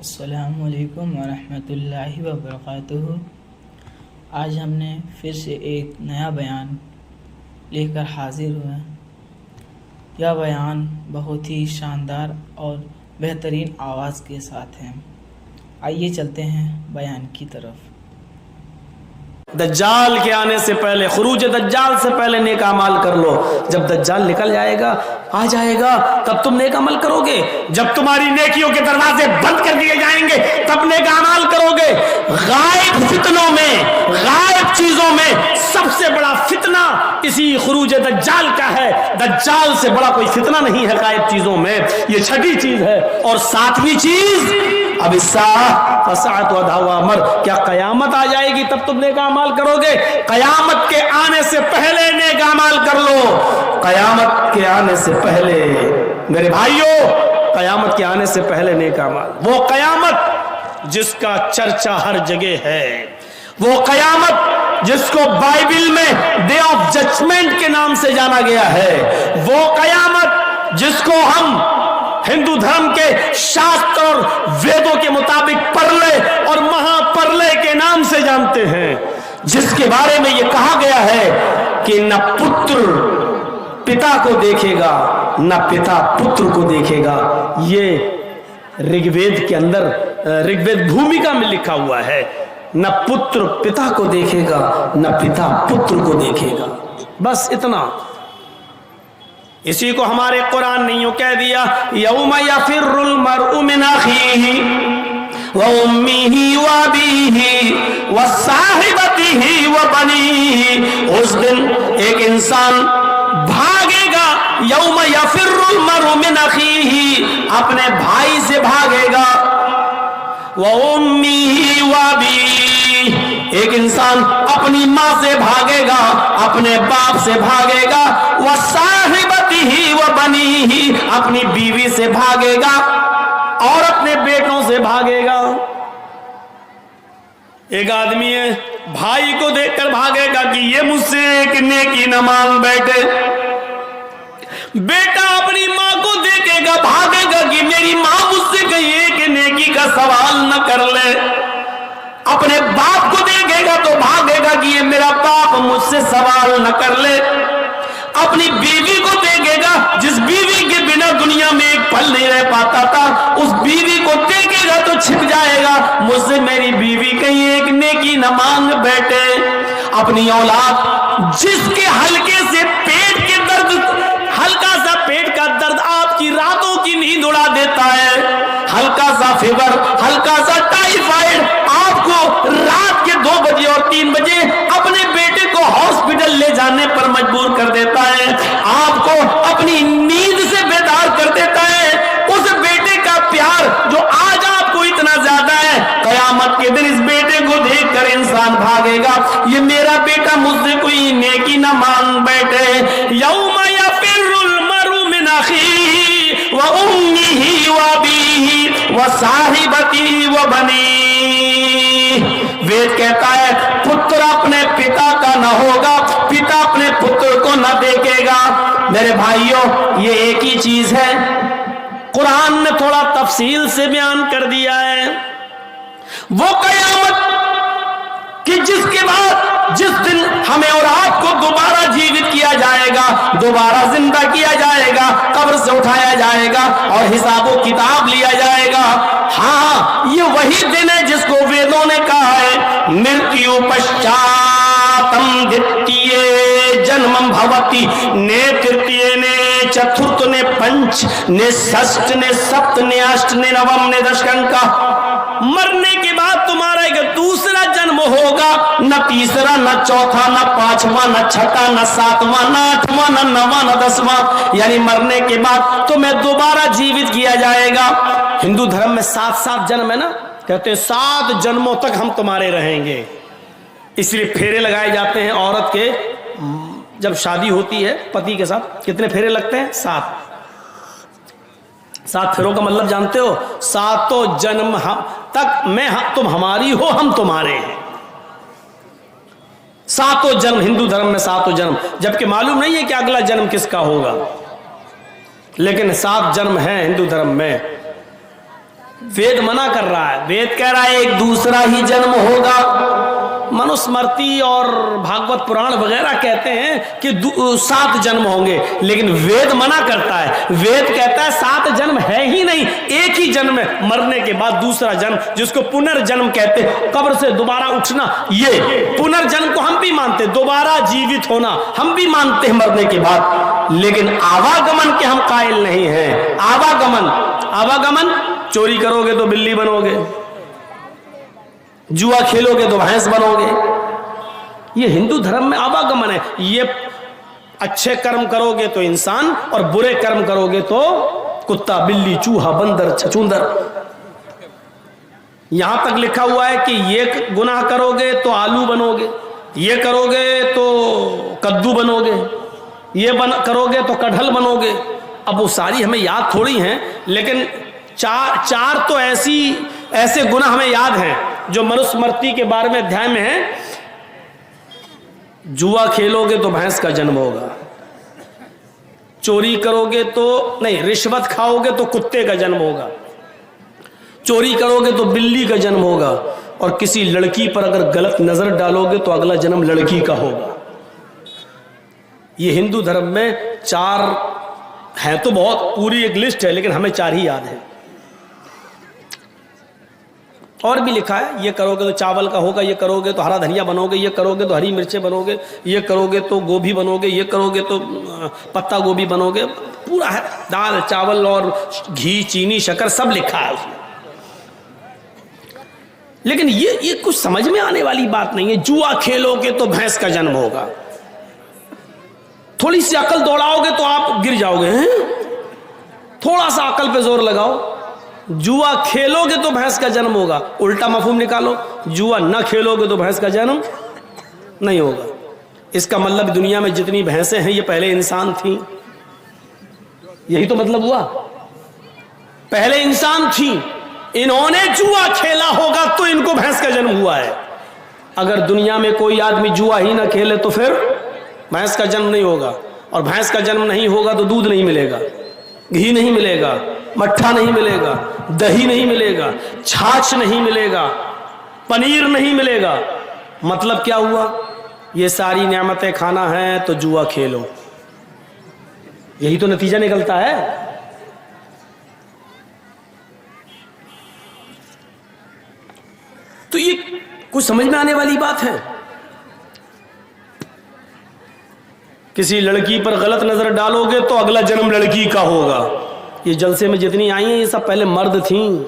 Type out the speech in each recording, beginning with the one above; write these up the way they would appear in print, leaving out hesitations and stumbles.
السلام علیکم ورحمۃ اللہ وبرکاتہ۔ آج ہم نے پھر سے ایک نیا بیان لے کر حاضر ہوئے ہیں۔ یہ بیان بہت ہی شاندار اور بہترین آواز کے ساتھ ہے۔ آئیے چلتے ہیں بیان کی طرف۔ دجال کے آنے سے پہلے، خروج دجال سے پہلے نیک اعمال کر لو۔ جب دجال نکل جائے گا، آ جائے گا، تب تم نیک عمل کرو گے۔ جب تمہاری نیکیوں کے دروازے بند کر دیے جائیں گے تب نیک اعمال کرو گے۔ غائب فتنوں میں، غائب چیزوں میں سب سے بڑا فتنہ اسی خروج دجال کا ہے۔ دجال سے بڑا کوئی فتنہ نہیں ہے غائب چیزوں میں۔ یہ چھٹی چیز ہے۔ اور ساتویں چیز، اب فساعت و دعوی امر، کیا قیامت آ جائے گی تب تم نیک اعمال کرو گے؟ قیامت کے آنے سے پہلے نیک اعمال کر لو۔ قیامت کے آنے سے پہلے میرے بھائیوں، قیامت کے آنے سے پہلے نیک اعمال، وہ قیامت جس کا چرچا ہر جگہ ہے، وہ قیامت جس کو بائبل میں ڈے آف ججمنٹ کے نام سے جانا گیا ہے، وہ قیامت جس کو ہم ہندو دھرم کے شاستر اور ویدوں کے مطابق پرلے اور مہا پرلے کے نام سے جانتے ہیں، جس کے بارے میں یہ کہا گیا ہے کہ نہ پتر پتا کو دیکھے گا نہ پتا پتر کو دیکھے گا۔ یہ رگ وید کے اندر، رگ وید بھومکا میں لکھا ہوا ہے، نہ پتر پتا کو دیکھے گا نہ پتا پتر کو دیکھے گا۔ بس اتنا، اسی کو ہمارے قرآن نے یوں کہہ دیا، یوم یفر المرء من اخیہ وامہ وابیہ وصاحبتہ وبنیہ۔ اس دن ایک انسان بھاگے گا، یوم یفر المرء من اخیہ، اپنے بھائی سے بھاگے گا، وامہ وابیہ، ایک انسان اپنی ماں سے بھاگے گا، اپنے باپ سے بھاگے گا، وصاحبتہ وبنیہ، اپنی بیوی سے بھاگے گا اور اپنے بیٹوں سے بھاگے گا۔ ایک آدمی ہے، بھائی کو دیکھ کر بھاگے گا کہ یہ مجھ سے ایک نیکی نہ مانگ بیٹھے۔ بیٹا اپنی ماں کو دیکھے گا، بھاگے گا کہ میری ماں مجھ سے کہیں ایک نیکی کا سوال نہ کر لے۔ اپنے باپ کو دیکھے گا تو بھاگے گا کہ یہ میرا باپ مجھ سے سوال نہ کر لے۔ اپنی بیوی کو دیکھے گا، جس بیوی کے بنا دنیا میں ایک پل نہیں رہ پاتا تھا، اس بیوی کو دیکھے گا تو چھپ جائے گا، مجھ سے میری بیوی کہیں ایک نیکی نہ مانگ بیٹھے۔ اپنی اولاد جس کے ہلکے سے پیٹ کے درد، ہلکا سا پیٹ کا درد آپ کی راتوں کی نیند اڑا دیتا ہے، ہلکا سا فیور، ہلکا سا ٹائیفائڈ آپ کو رات کے 2 بجے اور 3 بجے اپنے بیٹے کو ہاسپٹل لے جانے پر مجبور کر دیتا ہے، آپ کو اپنی نیند سے بیدار کر دیتا ہے۔ اس بیٹے کا پیار جو آج آپ کو اتنا زیادہ ہے، قیامت کے دن اس بیٹے کو دیکھ کر انسان بھاگے گا، یہ میرا بیٹا مجھ سے کوئی نیکی نہ مانگ بیٹھے۔ یوم یفر المرء من اخیہ وامہ وابیہ وصاحبتہ وبنیہ۔ وید کہتا ہے پتر اپنے پتا کا نہ ہوگا، پتا اپنے پتر کو نہ دیکھے گا۔ میرے بھائیوں، یہ ایک ہی چیز ہے، قرآن نے تھوڑا تفصیل سے بیان کر دیا ہے۔ وہ قیامت کہ جس کے بعد، جس دن ہمیں اور آپ کو دوبارہ جیوت کیا جائے گا، دوبارہ زندہ کیا جائے گا، قبر سے اٹھایا جائے گا اور حساب و کتاب لیا جائے گا۔ ہاں، یہ وہی دن ہے جس کو ویدوں نے کہا ہے مرتیو پشچاتم دتیے جنمم بھوتی نے ترتیے نے چترت نے پنچ نے षष्ठ نے سپت نے اشٹ نے نوم نے دشکن کا۔ مرنے کے بعد تمہارا ایک دوسرا جنم ہوگا، نہ تیسرا نہ چوتھا نہ پانچواں نہ چھٹا نہ ساتواں نہ آٹھواں نہ نواں نہ 10واں، یعنی مرنے کے بعد تمہیں دوبارہ جیوت کیا جائے گا۔ ہندو دھرم میں 7 جنم ہے نا، کہتے ہیں 7 جنموں تک ہم تمہارے رہیں گے، اس لیے پھیرے لگائے جاتے ہیں۔ عورت کے جب شادی ہوتی ہے پتی کے ساتھ کتنے پھیرے لگتے ہیں؟ 7 پھیروں کا مطلب جانتے ہو؟ 7 جنم تک تم ہماری ہو، ہم تمہارے ہیں۔ 7 جنم ہندو دھرم میں، 7 جنم، جبکہ معلوم نہیں ہے کہ اگلا جنم کس کا ہوگا، لیکن 7 جنم ہیں ہندو دھرم میں۔ वेद मना कर रहा है, वेद कह रहा है एक दूसरा ही जन्म होगा। मनुस्मृति और भागवत पुराण वगैरह कहते हैं कि 7 जन्म होंगे, लेकिन वेद मना करता है। वेद कहता है 7 जन्म है ही नहीं, एक ही जन्म है, मरने के बाद दूसरा जन्म, जिसको पुनर्जन्म कहते हैं, कब्र से दोबारा उठना। ये पुनर्जन्म को हम भी मानते, दोबारा जीवित होना हम भी मानते हैं मरने के बाद, लेकिन आवागमन के हम कायल नहीं हैं। आवागमन, चोरी करोगे तो बिल्ली बनोगे, जुआ खेलोगे तो भैंस बनोगे, ये हिंदू धर्म में आवागमन है। ये अच्छे कर्म करोगे तो इंसान और बुरे कर्म करोगे तो कुत्ता, बिल्ली, चूहा, बंदर, छछूंदर। यहां तक लिखा हुआ है कि ये गुनाह करोगे तो आलू बनोगे, ये करोगे तो कद्दू बनोगे, ये करोगे तो कटहल बनोगे। अब वो सारी हमें याद थोड़ी हैं, लेकिन चार तो ऐसे गुनाह हमें याद हैं जो मनुस्मृति के बारे में अध्याय में है। जुआ खेलोगे तो भैंस का जन्म होगा, चोरी करोगे तो नहीं, रिश्वत खाओगे तो कुत्ते का जन्म होगा, चोरी करोगे तो बिल्ली का जन्म होगा, और किसी लड़की पर अगर गलत नजर डालोगे तो अगला जन्म लड़की का होगा। ये हिंदू धर्म में 4 है, तो बहुत पूरी एक लिस्ट है, लेकिन हमें 4 ही याद है। और भी लिखा है, ये करोगे तो चावल का होगा, ये करोगे तो हरा धनिया बनोगे, ये करोगे तो हरी मिर्चें बनोगे, ये करोगे तो गोभी बनोगे, ये करोगे तो पत्ता गोभी बनोगे। पूरा है, दाल चावल और घी चीनी शक्कर सब लिखा है उसमें। लेकिन ये कुछ समझ में आने वाली बात नहीं है। जुआ खेलोगे तो भैंस का जन्म होगा, थोड़ी सी अकल दौड़ाओगे तो आप गिर जाओगे हैं? थोड़ा सा अकल पे जोर लगाओ। जुआ खेलोगे तो भैंस का जन्म होगा, उल्टा मफहूम निकालो, जुआ न खेलोगे तो भैंस का जन्म नहीं होगा। इसका मतलब दुनिया में जितनी भैंसें हैं ये पहले इंसान थी, यही तो मतलब हुआ। पहले इंसान थी, इन्होंने जुआ खेला होगा तो इनको भैंस का जन्म हुआ है। अगर दुनिया में कोई आदमी जुआ ही ना खेले तो फिर भैंस का जन्म नहीं होगा, और भैंस का जन्म नहीं होगा तो दूध नहीं मिलेगा, घी नहीं मिलेगा, मट्ठा नहीं मिलेगा, दही नहीं मिलेगा, छाछ नहीं मिलेगा, पनीर नहीं मिलेगा। मतलब क्या हुआ? ये सारी नेमतें खाना है तो जुआ खेलो, यही तो नतीजा निकलता है। तो ये कुछ समझ में आने वाली बात है। किसी लड़की पर गलत नजर डालोगे तो अगला जन्म लड़की का होगा। ये जलसे में जितनी आई हैं ये सब पहले मर्द थीं।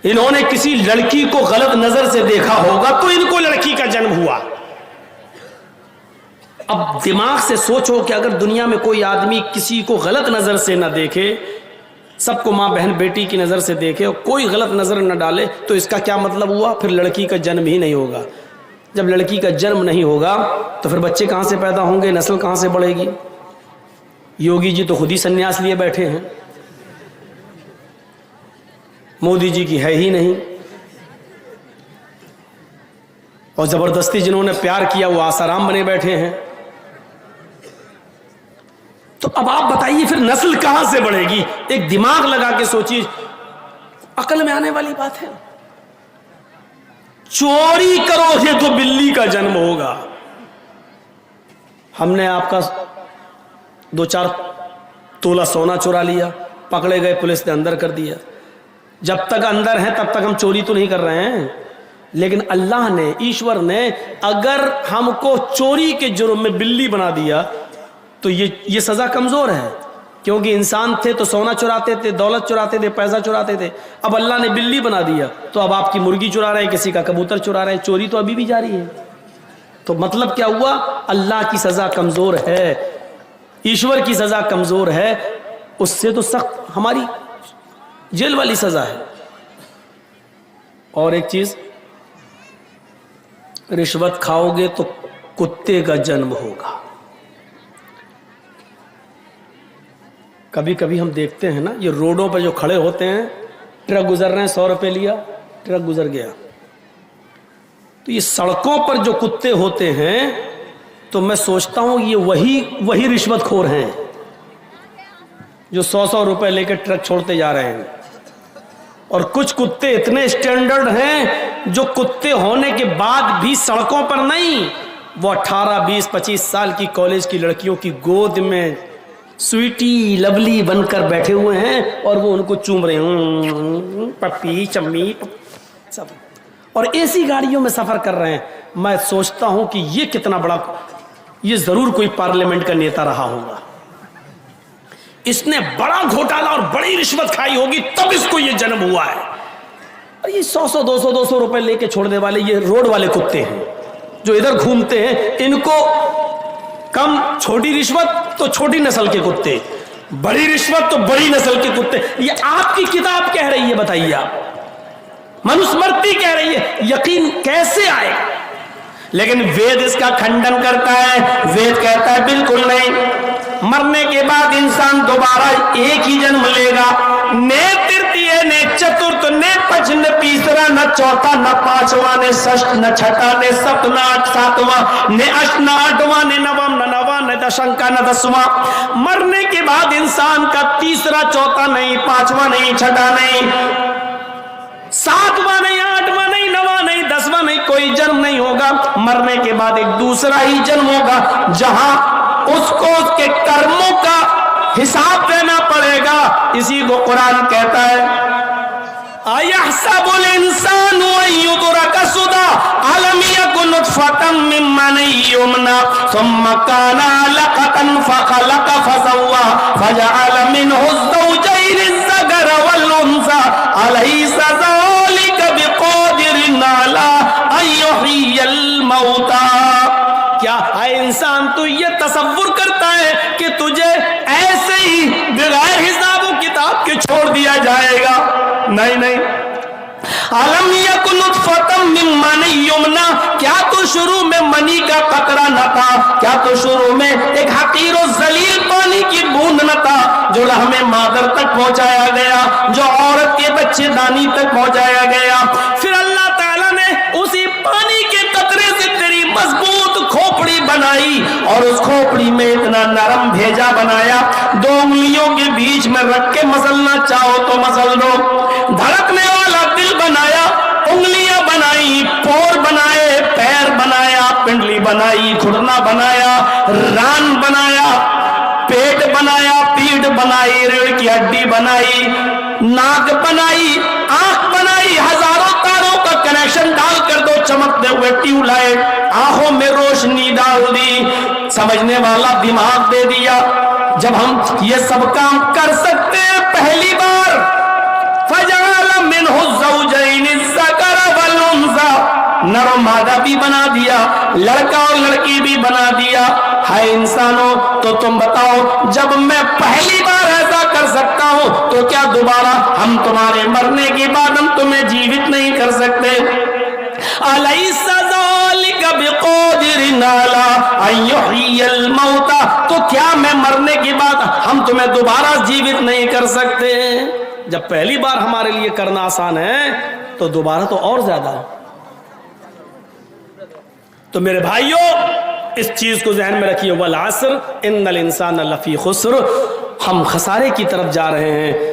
इन्होंने किसी लड़की को गलत नजर से देखा होगा तो इनको लड़की का जन्म हुआ। अब दिमाग से सोचो कि अगर दुनिया में कोई आदमी किसी को गलत नजर से ना देखे, सबको माँ बहन बेटी की नजर से देखे और कोई गलत नजर न डाले, तो इसका क्या मतलब हुआ? फिर लड़की का जन्म ही नहीं होगा। जब लड़की का जन्म नहीं होगा तो फिर बच्चे कहां से पैदा होंगे, नस्ल कहां से बढ़ेगी? योगी जी तो खुद ही संन्यास लिए बैठे हैं, मोदी जी की है ही नहीं, और जबरदस्ती जिन्होंने प्यार किया वो आसाराम बने बैठे हैं। तो अब आप बताइए फिर नस्ल कहां से बढ़ेगी? एक दिमाग लगा के सोचिए, अकल में आने वाली बात है। चोरी करोगे तो बिल्ली का जन्म होगा। हमने आपका 2-4 तोला सोना चुरा लिया, पकड़े गए, पुलिस ने अंदर कर दिया। जब तक अंदर हैं तब तक हम चोरी तो नहीं कर रहे हैं, लेकिन अल्लाह ने, ईश्वर ने अगर हमको चोरी के जुर्म में बिल्ली बना दिया तो ये सजा कमजोर है, क्योंकि इंसान थे तो सोना चुराते थे, दौलत चुराते थे, पैसा चुराते थे। अब अल्लाह ने बिल्ली बना दिया तो अब आपकी मुर्गी चुरा रहे हैं, किसी का कबूतर चुरा रहे हैं, चोरी तो अभी भी जारी है। तो मतलब क्या हुआ? अल्लाह की सजा कमजोर है, ईश्वर की सजा कमजोर है, उससे तो सख्त हमारी जेल वाली सजा है। और एक चीज, रिश्वत खाओगे तो कुत्ते का जन्म होगा। कभी कभी हम देखते हैं ना, ये रोडों पर जो खड़े होते हैं, ट्रक गुजर रहे हैं, 100 रुपये लिया, ट्रक गुजर गया। तो ये सड़कों पर जो कुत्ते होते हैं, तो मैं सोचता हूं ये वही रिश्वतखोर हैं। जो 100-100 रुपए लेकर ट्रक छोड़ते जा रहे हैं। और कुछ कुत्ते इतने स्टैंडर्ड हैं जो कुत्ते होने के बाद भी सड़कों पर नहीं, वो 18, 20, 25 साल की कॉलेज की लड़कियों की गोद में स्वीटी लवली बनकर बैठे हुए हैं और वो उनको चूम रहे हैं, पप्पी चम्मी सब, और एसी गाड़ियों में सफर कर रहे हैं। मैं सोचता हूं कि ये कितना बड़ा, ये जरूर कोई पार्लियामेंट का नेता रहा होगा, इसने बड़ा घोटाला और बड़ी रिश्वत खाई होगी, तब इसको ये जन्म हुआ है। और ये 100-100, 200-200 रुपए लेके छोड़ने वाले ये रोड वाले कुत्ते हैं जो इधर घूमते हैं, इनको कम छोटी रिश्वत तो छोटी नस्ल के कुत्ते, बड़ी रिश्वत तो बड़ी नस्ल के कुत्ते। ये आपकी किताब कह रही है, बताइए आप, मनुस्मृति कह रही है, यकीन कैसे आएगा? लेकिन वेद इसका खंडन करता है। वेद कहता है बिल्कुल नहीं, मरने के बाद इंसान दोबारा एक ही जन्म लेगा। ने तृतीय, ने चतुर्थ, ने पंच, न तीसरा, न चौथा, न पांचवा, ने षष्ठ, न छठा, ने सप्त, न सातवां, ने अष्ट, न आठवां, ने नवम, न नवा, न दशंका, न दसवां। मरने के बाद इंसान का तीसरा, चौथा नहीं, पांचवा नहीं, छठा नहीं, सातवां नहीं, आठवां नहीं, नवा नहीं, दसवां नहीं, कोई जन्म नहीं होगा। मरने के बाद एक दूसरा ही जन्म होगा जहां उसको उसके कर्मों का हिसाब देना पड़ेगा। इसी को कुरान कहता है, अयहसबुल इंसानु अन युतरका सुदा अलम यकुन नुतफतम मिन मनी युमना सुम्मा काना अलक़तन फखलक़ फसव्वा फजअल मिनहु ज़ौजैनि ज़कर वल उन्सा अलैसा ज़ालिका बिक़ादिरिन अला अन युह्यियल मौता। क्या है इंसान, तू ये तसव्वुर करता है कि तुझे ऐसे ही बगैर हिसाब किताब के छोड़ दिया जाएगा? नहीं नहीं। अलम यकुन नुतफतम मिन मनी युमना, क्या तो शुरू में मनी का कतरा न था? क्या तो शुरू में एक हकीर और जलील पानी की बूंद न था जो हमें मादर तक पहुंचाया गया, जो औरत के बच्चे दानी तक पहुंचाया गया? फिर अल्लाह ताला ने उसी पानी के कतरे से तेरी मजबूत खोपड़ी बनाई और उस खोपड़ी में इतना नरम भेजा बनाया, 2 उंगलियों के बीच में रख के मसलना चाहो तो मसल दो। धड़कने वाला दिल बनाया, उंगलियां बनाई, पोर बनाए, पैर बनाया, पिंडली बनाई, घुटना बनाया, रान बनाया, पेट बनाया, पीठ बनाई, रीढ़ की हड्डी बनाई, नाक बनाई, आंख बनाई, हजारों तारों का कनेक्शन डाल कर दो चमकते हुए ट्यूबलाइट, आंखों में रोशनी डाल दी, समझने वाला दिमाग दे दिया। जब हम ये सब काम कर सकते हैं पहली बार, फजअल मिनहु ज़ौजैनि ज़कर वल उन्सा, नर और मादा भी बना दिया, लड़का और लड़की भी बना दिया। हाय इंसानों, तो तुम बताओ, जब मैं पहली बार ऐसा कर सकता हूं तो क्या दोबारा हम तुम्हारे मरने के बाद हम तुम्हें जीवित नहीं कर सकते? अलैसा ज़ालिका बिक़ादिरिन अला अन युह्यियल मौता, तो क्या मैं मरने के बाद हम तुम्हें दोबारा जीवित नहीं कर सकते? जब पहली बार हमारे लिए करना आसान है तो दोबारा तो और ज्यादा। तो मेरे भाइयों, इस चीज को ज़हन में रखिए, वल अस्र इन्नल इंसान लफी खुस्र, हम खसारे की तरफ जा रहे हैं।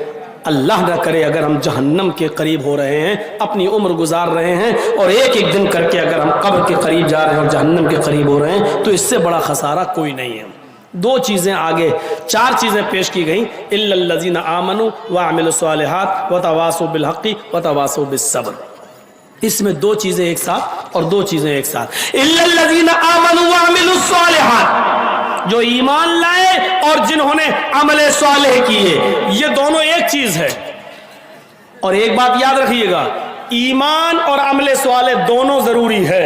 अल्लाह न करे अगर हम जहन्नम के करीब हो रहे हैं, अपनी उम्र गुजार रहे हैं और एक एक दिन करके अगर हम कब्र के करीब जा रहे हैं और जहन्नम के करीब हो रहे हैं, तो इससे बड़ा खसारा कोई नहीं है। 2 चीजें आगे, 4 चीजें पेश की गई, इल्लल्लज़ीना आमनु व अमिलुस्सालिहात व तवासौ बिल हक़्क़ि व तवासौ बिस सब्र। इसमें 2 चीजें एक साथ और 2 चीजें एक साथ। इल्लल्लज़ीना आमनु व अमिलुस्सालिहात, जो ईमान लाए और जिन्होंने अमले सालेह किए, ये दोनों एक चीज है। और एक बात याद रखिएगा, ईमान और अमले सालेह दोनों जरूरी है।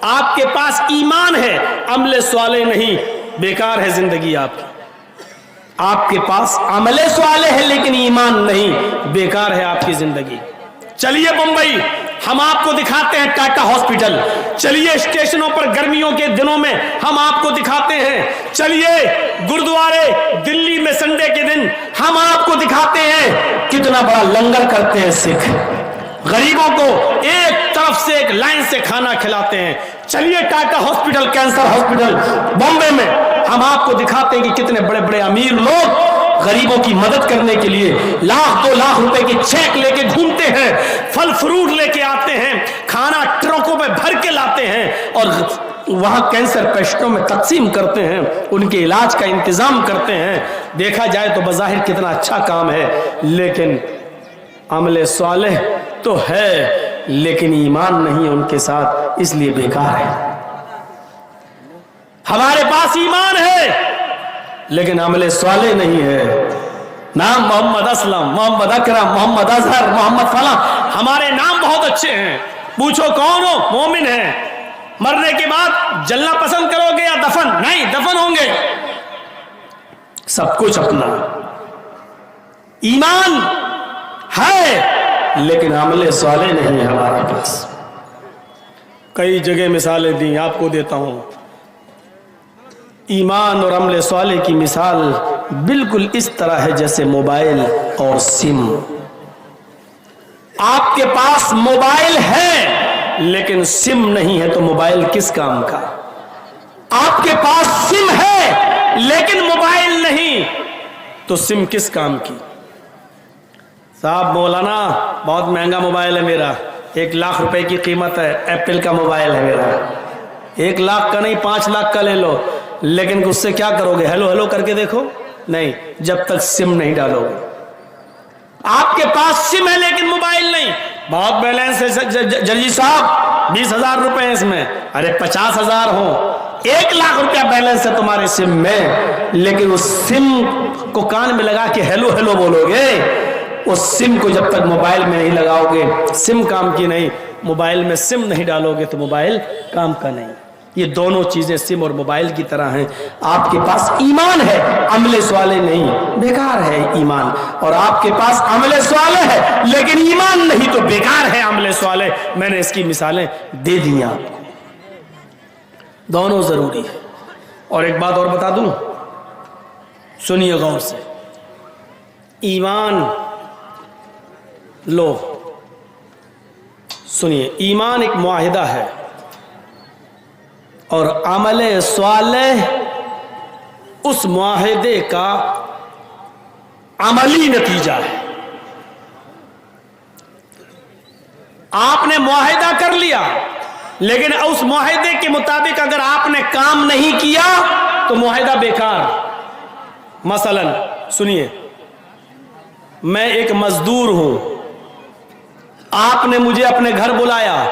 आपके पास ईमान है, अमले सालेह नहीं, बेकार है जिंदगी आपकी। आपके पास अमले सालेह है लेकिन ईमान नहीं, बेकार है आपकी जिंदगी। चलिए मुंबई, हम आपको दिखाते हैं टाटा हॉस्पिटल। चलिए स्टेशनों पर गर्मियों के दिनों में हम आपको दिखाते हैं। चलिए गुरुद्वारे दिल्ली में संडे के दिन हम आपको दिखाते हैं कितना बड़ा लंगर करते हैं सिख, गरीबों को एक तरफ से एक लाइन से खाना खिलाते हैं। चलिए Tata hospital, cancer hospital Bombay में हम आपको दिखाते हैं कि कितने बड़े बड़े अमीर लोग غریبوں کی مدد کرنے کے لیے 1,00,000 2 لاکھ روپے کی چیک لے کے گھومتے ہیں, پھل فروٹ لے کے آتے ہیں, کھانا ٹرکوں میں بھر کے لاتے ہیں اور وہاں کینسر پیشنٹوں میں تقسیم کرتے ہیں, ان کے علاج کا انتظام کرتے ہیں. دیکھا جائے تو بظاہر کتنا اچھا کام ہے, لیکن عمل صالح تو ہے لیکن ایمان نہیں ان کے ساتھ, اس لیے بیکار ہے. ہمارے پاس ایمان ہے لیکن عمل صالح نہیں ہے. نام محمد اسلم, محمد اکرم, محمد اظہر, محمد فلاں, ہمارے نام بہت اچھے ہیں. پوچھو کون ہو؟ مومن ہیں. مرنے کے بعد جلنا پسند کرو گے یا دفن؟ نہیں, دفن ہوں گے. سب کچھ اپنا ایمان ہے لیکن عمل صالح نہیں ہے ہمارے پاس. کئی جگہ مثالیں دی, آپ کو دیتا ہوں. ایمان اور عمل صالح کی مثال بالکل اس طرح ہے جیسے موبائل اور سم. آپ کے پاس موبائل ہے لیکن سم نہیں ہے تو موبائل کس کام کا؟ آپ کے پاس سم ہے لیکن موبائل نہیں تو سم کس کام کی؟ صاحب مولانا بہت مہنگا موبائل ہے میرا, 1 لاکھ روپے کی قیمت ہے, ایپل کا موبائل ہے میرا. 1 لاکھ کا نہیں 5 لاکھ کا لے لو, لیکن اس سے کیا کرو گے؟ ہیلو ہیلو کر کے دیکھو, نہیں, جب تک سم نہیں ڈالو گے. آپ کے پاس سم ہے لیکن موبائل نہیں. بہت بیلنس ہے جرجی صاحب, 20,000 روپے ہیں اس میں. ارے 50,000 ہوں, 1 لاکھ روپیہ بیلنس ہے تمہارے سم میں, لیکن اس سم کو کان میں لگا کے ہیلو ہیلو بولو گے. اس سم کو جب تک موبائل میں نہیں لگاؤ گے سم کام کی نہیں. موبائل میں سم نہیں ڈالو گے تو موبائل کام کا نہیں. یہ دونوں چیزیں سم اور موبائل کی طرح ہیں. آپ کے پاس ایمان ہے, عمل صالح نہیں, بیکار ہے ایمان. اور آپ کے پاس عمل صالح ہے لیکن ایمان نہیں تو بیکار ہے عمل صالح. میں نے اس کی مثالیں دے دی آپ کو. دونوں ضروری ہے. اور ایک بات اور بتا دوں, سنیے غور سے. ایمان لو, سنیے, ایمان ایک معاہدہ ہے اور عمل صالح اس معاہدے کا عملی نتیجہ ہے. آپ نے معاہدہ کر لیا لیکن اس معاہدے کے مطابق اگر آپ نے کام نہیں کیا تو معاہدہ بیکار. مثلا سنیے, میں ایک مزدور ہوں, آپ نے مجھے اپنے گھر بلایا,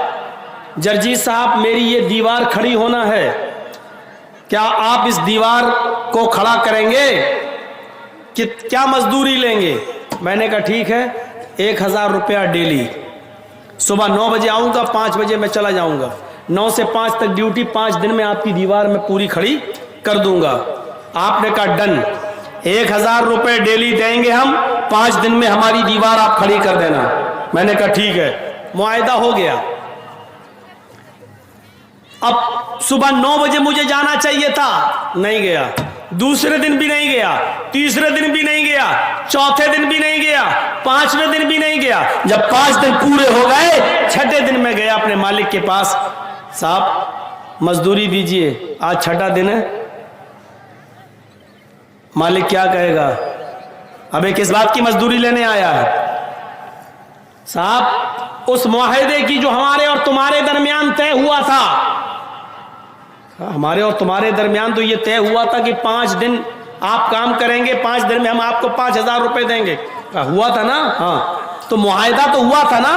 جرجی صاحب میری یہ دیوار کھڑی ہونا ہے, کیا آپ اس دیوار کو کھڑا کریں گے؟ کیا مزدوری لیں گے؟ میں نے کہا ٹھیک ہے, 1,000 روپیہ ڈیلی. صبح 9 بجے آؤں گا, 5 بجے میں چلا جاؤں گا. 9 سے 5 تک ڈیوٹی, 5 دن میں آپ کی دیوار میں پوری کھڑی کر دوں گا. آپ نے کہا ڈن, 1,000 روپے ڈیلی دیں گے ہم, 5 دن میں ہماری دیوار آپ کھڑی کر دینا. میں نے کہا ٹھیک ہے, معاہدہ ہو گیا. اب صبح 9 بجے مجھے جانا چاہیے تھا, نہیں گیا. دوسرے دن بھی نہیں گیا, تیسرے دن بھی نہیں گیا, چوتھے دن بھی نہیں گیا, 5ویں دن بھی نہیں گیا. جب 5 دن پورے ہو گئے, 6ٹھے دن میں گیا اپنے مالک کے پاس, صاحب مزدوری دیجئے, آج 6ٹھا دن ہے. مالک کیا کہے گا؟ ابے کس بات کی مزدوری لینے آیا ہے؟ صاحب اس معاہدے کی جو ہمارے اور تمہارے درمیان طے ہوا تھا, ہمارے اور تمہارے درمیان تو یہ طے ہوا تھا کہ 5 دن آپ کام کریں گے, 5 دن میں ہم آپ کو 5,000 روپے دیں گے. ہوا تھا نا؟ ہاں, تو معاہدہ تو ہوا تھا نا,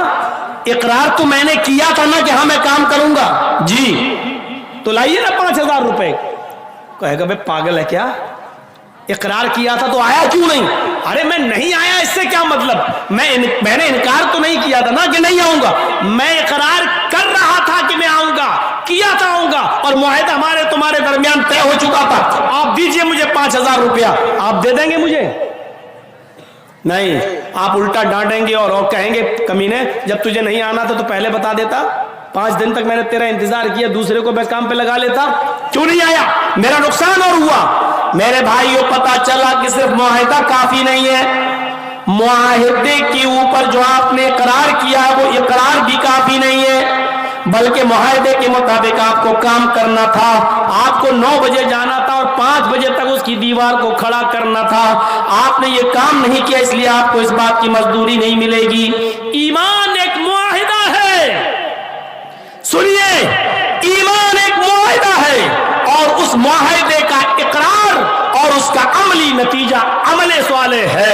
اقرار تو میں نے کیا تھا نا کہ ہاں میں کام کروں گا. جی, تو لائیے نا 5,000 روپے. کہے گا بھائی پاگل ہے کیا, اقرار کیا تھا تو آیا کیوں نہیں؟ ارے میں نہیں آیا, اس سے کیا مطلب؟ میں نے انکار تو نہیں کیا تھا نا کہ نہیں آؤں گا, میں اقرار کر رہا تھا کہ میں آؤں گا, کیا تھا آؤں گا, اور معاہدہ ہمارے تمہارے درمیان طے ہو چکا تھا. آپ دیجئے مجھے 5,000 روپیہ. آپ دے دیں گے مجھے؟ نہیں, آپ الٹا ڈانٹیں گے اور کہیں گے کمینے جب تجھے نہیں آنا تھا تو پہلے بتا دیتا. 5 دن تک میں نے تیرا انتظار کیا, دوسرے کو میں کام پہ لگا لیتا. کیوں نہیں آیا؟ میرا نقصان اور ہوا. میرے بھائیوں, پتا چلا کہ صرف معاہدہ کافی نہیں ہے, معاہدے کے اوپر جو آپ نے اقرار کیا ہے وہ اقرار بھی کافی نہیں ہے, بلکہ معاہدے کے مطابق آپ کو کام کرنا تھا. آپ کو 9 بجے جانا تھا اور 5 बजे तक उसकी दीवार को खड़ा करना था। आपने ये काम नहीं किया, इसलिए आपको इस बात की मजदूरी नहीं मिलेगी। ईमान एक मुआहिदा है, सुनिए, ईमान एक मुआहिदा है और उस मुआहिदे का इकरार और उसका अमली नतीजा अमले स्वाले है।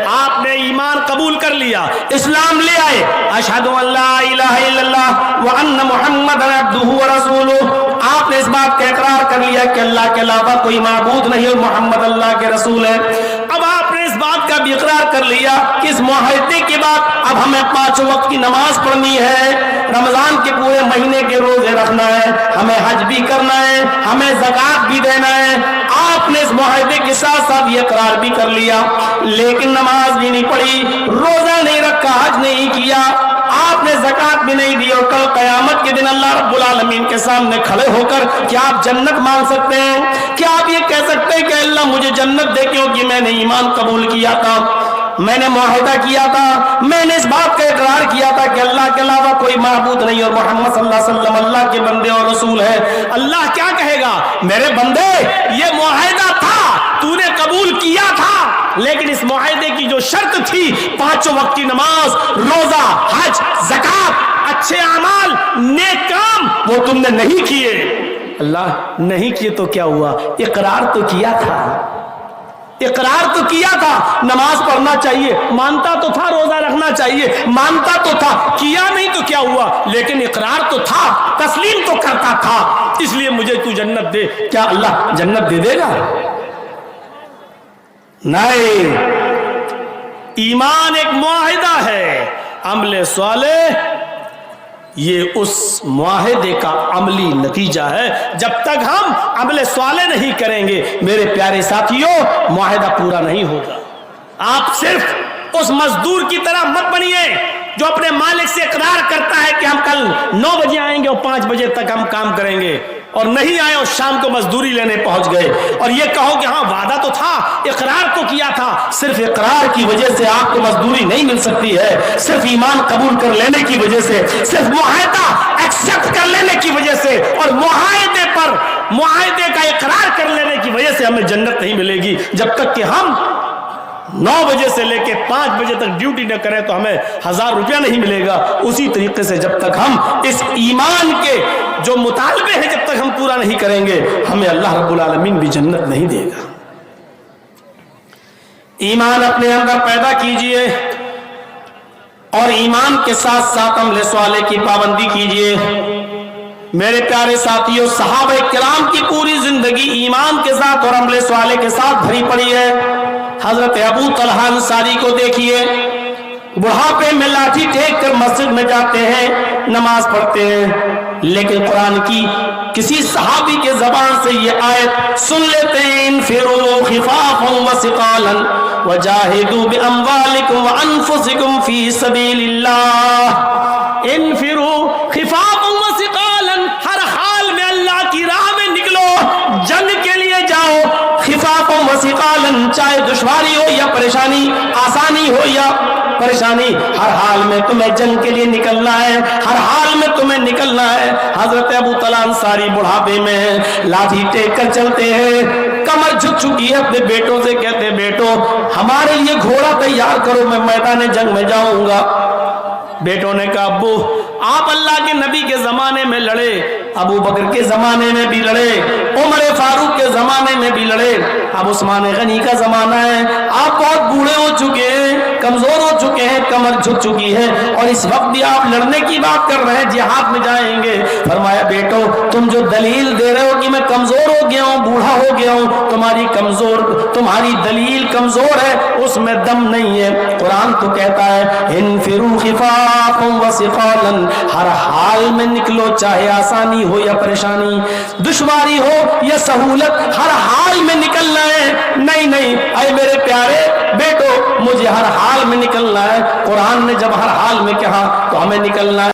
आपने ईमान कबूल कर लिया, इस्लाम ले आए, अशहदु अल्ला इलाहा इल्लल्लाह व अन्न मुहम्मदन अब्दुहु व रसूलुहु। आपने इस बात का इकरार कर लिया कि अल्लाह के अलावा कोई माबूद नहीं और मोहम्मद अल्लाह के रसूल है। अब आपने इस बात का भी इकरार कर लिया कि इस मुआहिदे के बाद अब हमें 5 वक्त की नमाज पढ़नी है, रमजान के पूरे महीने के रोजे रखना है, हमें हज भी करना है, हमें ज़कात भी देना है। आपने इस मुआहिदे के साथ साथ ये इकरार भी कर लिया, लेकिन नमाज भी नहीं पढ़ी, रोजा नहीं रखा, हज नहीं किया, आपने ज़कात भी नहीं दी, और कल क़यामत के दिन अल्लाह रब्बुल आलमीन के सामने खड़े होकर क्या आप जन्नत मांग सकते हैं? क्या आप ये कह सकते हैं कि अल्लाह मुझे जन्नत दे, क्योंकि मैंने ईमान कबूल किया था, मैंने मुआहिदा किया था, मैंने इस बात का इकरार किया था कि अल्लाह के अलावा कोई माबूद नहीं और मोहम्मद सल्लल्लाहु अलैहि वसल्लम अल्लाह के बंदे और रसूल है। अल्लाह क्या कहेगा? मेरे बंदे, ये मुआहिदा था, तूने कबूल किया था, लेकिन इस मुआहिदे की जो शर्त थी 5 वक्त की नमाज, रोजा, हज, ज़कात, अच्छे अमाल, नेक काम, वो तुमने नहीं किए। अल्लाह नहीं किए तो क्या हुआ? इकरार तो किया था, इकरार तो किया था, नमाज पढ़ना चाहिए, मानता तो था, रोजा रखना चाहिए, मानता तो था, किया नहीं तो क्या हुआ? लेकिन इकरार तो था, तस्लीम तो करता था, इसलिए मुझे तू जन्नत दे। क्या अल्लाह जन्नत दे देगा? नहीं। ईमान एक मुआहिदा है, अमले स्वाले ये उस मुआहिदे का अमली नतीजा है। जब तक हम अमले स्वाले नहीं करेंगे मेरे प्यारे साथियों, मुआहिदा पूरा नहीं होगा। आप सिर्फ उस मजदूर की तरह मत बनिए जो अपने मालिक से इकरार करता है कि हम कल 9 बजे आएंगे और 5 बजे तक हम काम करेंगे, और नहीं आए और शाम को मजदूरी लेने पहुंच गए, और ये कहो कि हाँ वादा तो था, इकरार तो किया था। सिर्फ इकरार की वजह से आपको मजदूरी नहीं मिल सकती है, सिर्फ ईमान कबूल कर लेने की वजह से, सिर्फ मुआहिदा एक्सेप्ट कर लेने की वजह से और मुआहिदे पर मुआहिदे का इकरार कर लेने की वजह से हमें जन्नत नहीं मिलेगी। जब तक कि हम 9 बजे से लेके 5 बजे तक ड्यूटी न करें तो हमें 1000 रुपया नहीं मिलेगा। उसी तरीके से जब तक हम इस ईमान के जो मुतालबे हैं जब तक हम पूरा नहीं करेंगे, हमें अल्लाह रब्बुल आलमीन भी जन्नत नहीं देगा। ईमान अपने अंदर पैदा कीजिए और ईमान के साथ साथ अमले स्वाले की पाबंदी कीजिए। मेरे प्यारे साथियों, सहाबा किराम की पूरी जिंदगी ईमान के साथ और अमले स्वाले के साथ भरी पड़ी है। हजरत अबू तलहा अंसारी को देखिए, बुढ़ापे में लाठी टेक कर मस्जिद में जाते हैं, नमाज पढ़ते हैं, लेकिन कुरान की किसी सहाबी के जबान से ये आयत सुन लेते हैं, इनफिरू खिफाफन व सिकालन वजाहिदू बिअमवालिकुम व अनफुसिकुम फी सबीलिल्लाह। इनफिरू खिफाफन व सिकालन, हर हाल में अल्लाह की राह में निकलो, जंग के लिए जाओ। खिफाफन व सिकालन, चाहे दुश्वारी हो या परेशानी, आसानी हो या परेशानी, हर हाल में तुम्हें जंग के लिए निकलना है, हर हाल में तुम्हें निकलना है। हजरत अबू तलहा अंसारी बुढ़ापे में लाठी टेक कर चलते हैं, कमर झुक चुकी है, अपने बेटों से कहते, बेटो हमारे लिए घोड़ा तैयार करो, मैं मैदान जंग में जाऊंगा। बेटों ने कहा, अब्बू आप अल्लाह के नबी के जमाने में लड़े, अबू बकर के जमाने में भी लड़े, उमर फारूक के जमाने में भी लड़े, अब उस्मान गनी का जमाना है, आप बहुत बूढ़े हो चुके हैं, कमजोर हो चुके हैं, कमर झुक चुकी है, और इस वक्त भी आप लड़ने की बात कर रहे हैं, जिहाद में जाएंगे। फरमाया, बेटो तुम जो दलील दे रहे हो कि मैं कमजोर हो गया हूँ, बूढ़ा हो गया हूँ, तुम्हारी दलील कमजोर है, उसमें दम नहीं है। कुरान तो कहता है, इनफिरू खिफाफन व सिकालन, हर हाल में निकलो, चाहे आसानी हो या परेशानी, दुश्वारी हो या सहूलत, हर हाल में निकलना है। नहीं नहीं, अरे मेरे प्यारे बेटो, मुझे हर हाल में निकलना है। कुरान ने जब हर हाल में कहा तो हमें निकलना है।